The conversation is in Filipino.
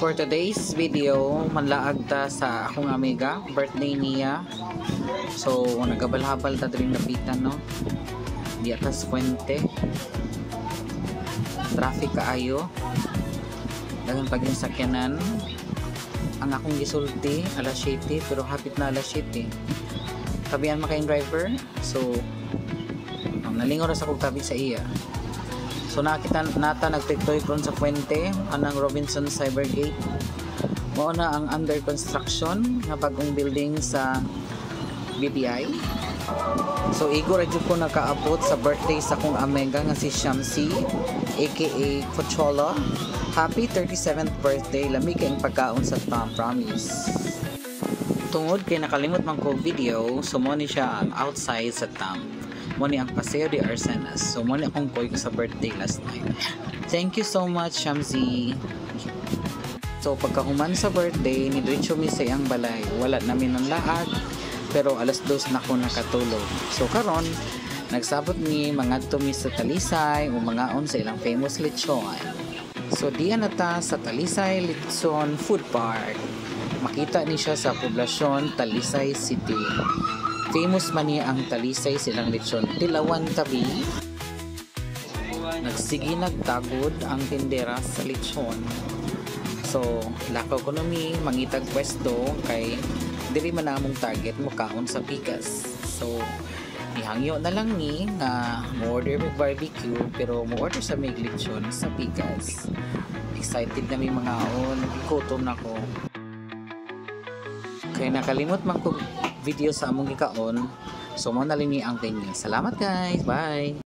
For today's video, manlaag ta sa akong amiga, birthday niya. So, nagabalhabal ta dring napitan, no? Di atas Fuente. Traffic kaayo. Daghang paging sakyanan. Ang akong gisulti, alas 7, pero hapit na alas 7. Tabian makaing driver. So, nalingaw ra sa kong tabi sa iya. So nakita nata nagpiktoy kon sa Fuente anang Robinson Cybergate. Mao na ang under construction nga bagong building sa BPI. So igo ra jud ko nakaabot sa birthday sa kong amiga nga si Shamsi aka Cochola. Happy 37th birthday, lami kay ang pagkaon sa Tom, promise. Tungod kay nakalimot man ko video, so mo ni siya ang outside sa Tom. Mo ni ang Paseo de Arsenas. So mo ni akong koy ko sa birthday last night. Thank you so much, Shamsi. So pagkahuman sa birthday, ni diretso mi sa iyang balay. Wala namin ng lahat, pero alas 2 na ko nakatulog. So karon nagsabot ni mga tumi sa Talisay o mga on sa ilang famous lechon. So diyan na ta sa Talisay Lechon Food Park. Makita ni siya sa poblasyon Talisay City. Famous man niya ang Talisay silang lechon. Tilawan tabi. Nagsigi nagtagod ang tindera sa lechon. So, lakaw ko nami mangitag pwesto kay diri man namong target mo kaon sa pikas. So, ihangyo na lang ni nga mo-order with barbecue pero mo-order sa may lechon sa pikas. Excited na may mga on. Gutom na ko. Kaya nakalimot man ko video sa among gikaon. So mo na lini ang tenyo. Salamat guys. Bye.